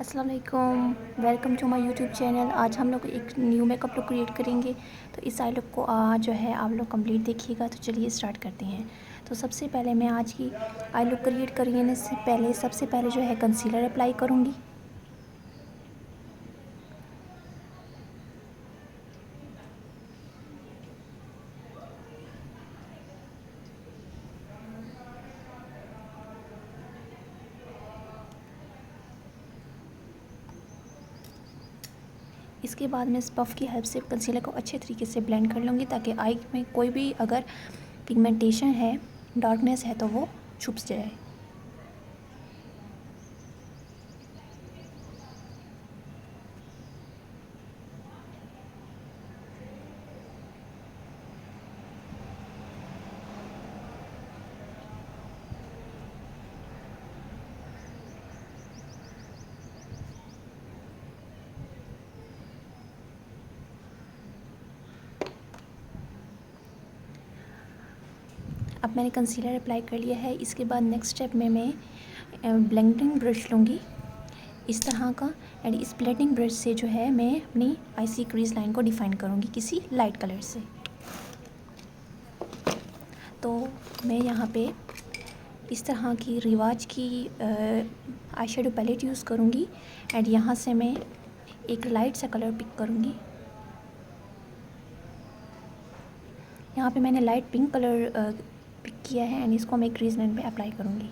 अस्सलाम वालेकुम, welcome to my YouTube channel. आज हम लोग एक न्यू मेकअप लुक क्रिएट करेंगे। तो इस आई लुक को जो है आप लोग कंप्लीट देखिएगा। तो चलिए स्टार्ट करते हैं। तो सबसे पहले मैं आज की आई लुक क्रिएट करने से पहले सबसे पहले जो है कंसीलर अप्लाई करूँगी। इसके बाद मैं इस पफ़ की हेल्प से कंसीलर को अच्छे तरीके से ब्लेंड कर लूँगी, ताकि आई में कोई भी अगर पिगमेंटेशन है, डार्कनेस है, तो वो छुप जाए। अब मैंने कंसीलर अप्लाई कर लिया है। इसके बाद नेक्स्ट स्टेप में मैं ब्लेंडिंग ब्रश लूँगी इस तरह का, एंड इस ब्लेंडिंग ब्रश से जो है मैं अपनी आईसी क्रीज लाइन को डिफ़ाइन करूँगी किसी लाइट कलर से। तो मैं यहाँ पे इस तरह की रिवाज की आई शेडो पैलेट यूज़ करूँगी, एंड यहाँ से मैं एक लाइट सा कलर पिक करूँगी। यहाँ पे मैंने लाइट पिंक कलर पिक किया है, एंड इसको मैं क्रीज लाइन पे अप्लाई करूँगी।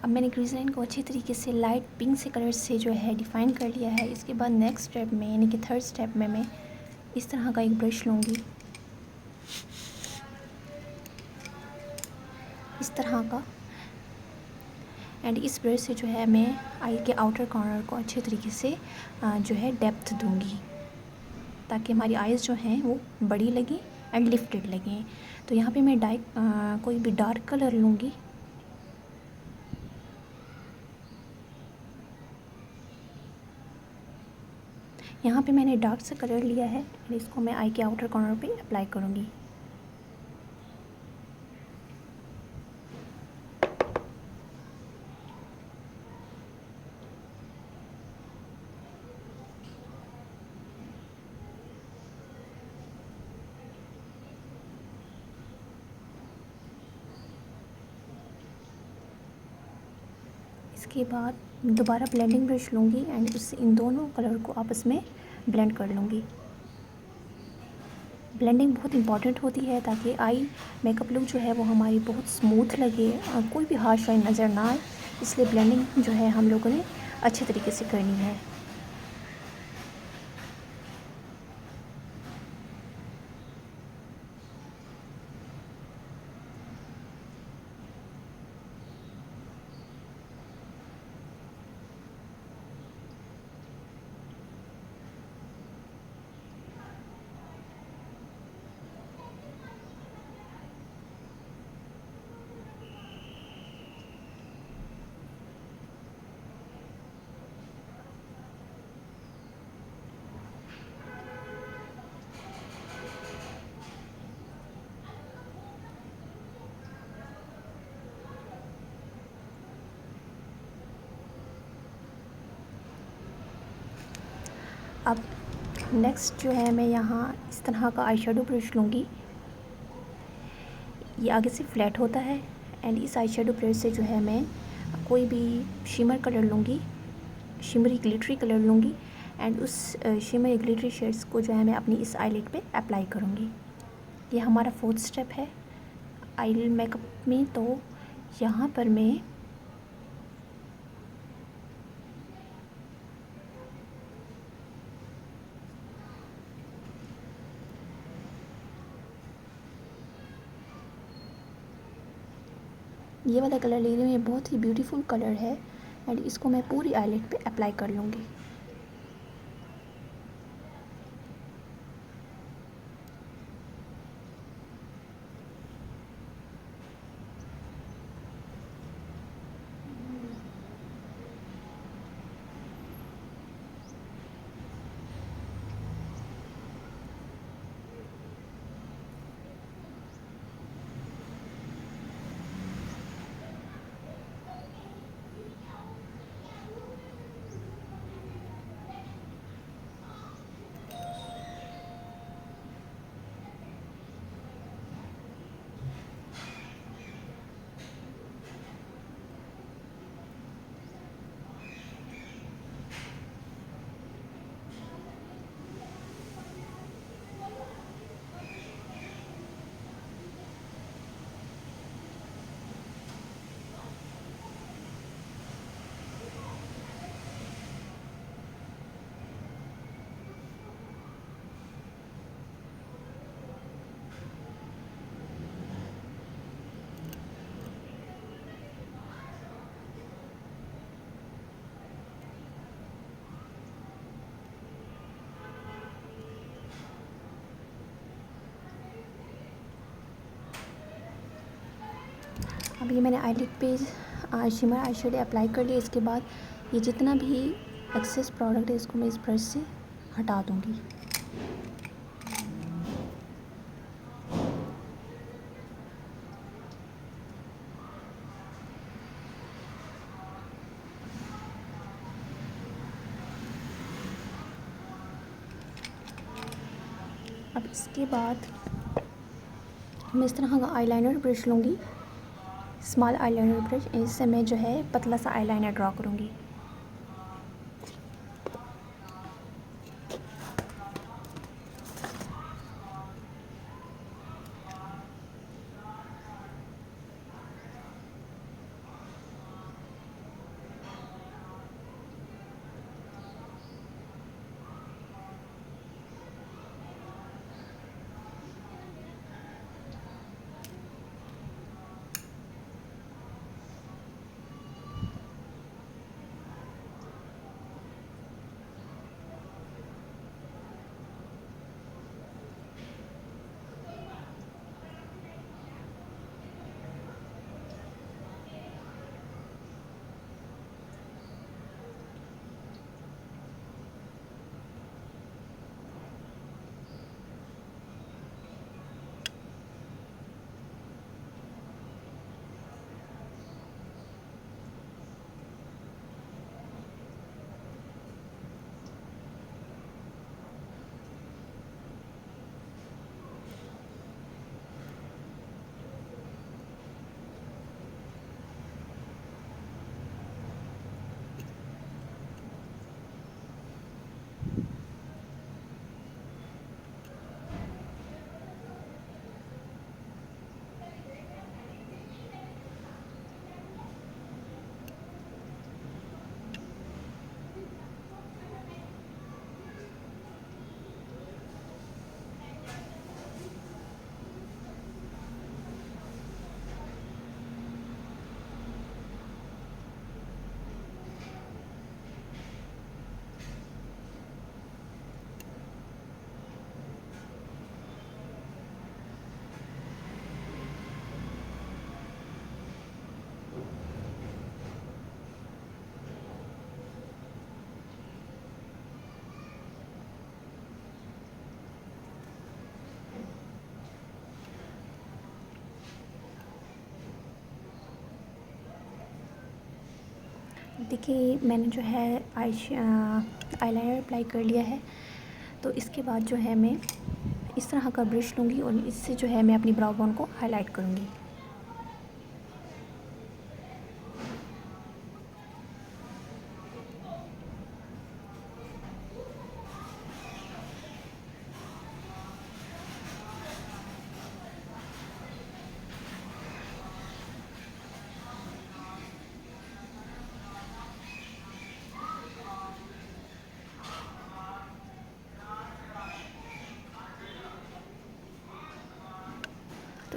अब मैंने क्रीज लाइन को अच्छी तरीके से लाइट पिंक से कलर से जो है डिफ़ाइन कर लिया है। इसके बाद नेक्स्ट स्टेप में, यानी कि थर्ड स्टेप में, मैं इस तरह का एक ब्रश लूँगी, इस तरह का, एंड इस ब्रश से जो है मैं आई के आउटर कॉर्नर को अच्छे तरीके से जो है डेप्थ दूँगी, ताकि हमारी आइज़ जो हैं वो बड़ी लगें एंड लिफ्टेड लगें। तो यहाँ पे मैं कोई भी डार्क कलर लूँगी, यहाँ पे मैंने डार्क सा कलर लिया है, और इसको मैं आई के आउटर कॉर्नर पे अप्लाई करूँगी। इसके बाद दोबारा ब्लेंडिंग ब्रश लूँगी, एंड उससे इन दोनों कलर को आपस में ब्लेंड कर लूँगी। ब्लेंडिंग बहुत इंपॉर्टेंट होती है, ताकि आई मेकअप लुक जो है वो हमारी बहुत स्मूथ लगे और कोई भी हार्श लाइन नज़र ना आए। इसलिए ब्लेंडिंग जो है हम लोगों ने अच्छे तरीके से करनी है। अब नेक्स्ट जो है मैं यहाँ इस तरह का आई शेडो ब्रश लूँगी। ये आगे से फ्लैट होता है, एंड इस आई शेडो ब्रश से जो है मैं कोई भी शिमर कलर लूँगी, शिमरी ग्लिटरी कलर लूँगी एंड उस शिमरी ग्लिटरी शेड्स को जो है मैं अपनी इस आईलिड पे अप्लाई करूँगी। ये हमारा 4th स्टेप है आई मेकअप में। तो यहाँ पर मैं ये वाला कलर ले रही हूँ। ये बहुत ही ब्यूटीफुल कलर है एंड इसको मैं पूरी आईलिड पे अप्लाई कर लूँगी। अब ये मैंने आईलिड पे शिमर आई शेड अप्लाई कर लिया। इसके बाद ये जितना भी एक्सेस प्रोडक्ट है इसको मैं इस ब्रश से हटा दूँगी। अब इसके बाद मैं इस तरह का आईलाइनर ब्रश लूँगी, स्मॉल आईलाइनर ब्रश। इससे मैं जो है पतला सा आईलाइनर ड्रॉ करूँगी। देखिए मैंने जो है आईलाइनर अप्लाई कर लिया है। तो इसके बाद जो है मैं इस तरह का ब्रश लूँगी और इससे जो है मैं अपनी ब्राउ बोन को हाईलाइट करूँगी।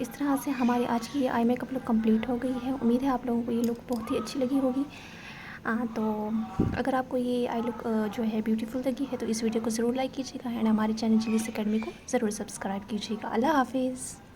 इस तरह से हमारी आज की ये आई मेकअप लुक कंप्लीट हो गई है। उम्मीद है आप लोगों को ये लुक बहुत ही अच्छी लगी होगी। तो अगर आपको ये आई लुक जो है ब्यूटीफुल लगी है तो इस वीडियो को ज़रूर लाइक कीजिएगा एंड हमारे चैनल जिलीस एकेडमी को ज़रूर सब्सक्राइब कीजिएगा। अल्लाह हाफिज़।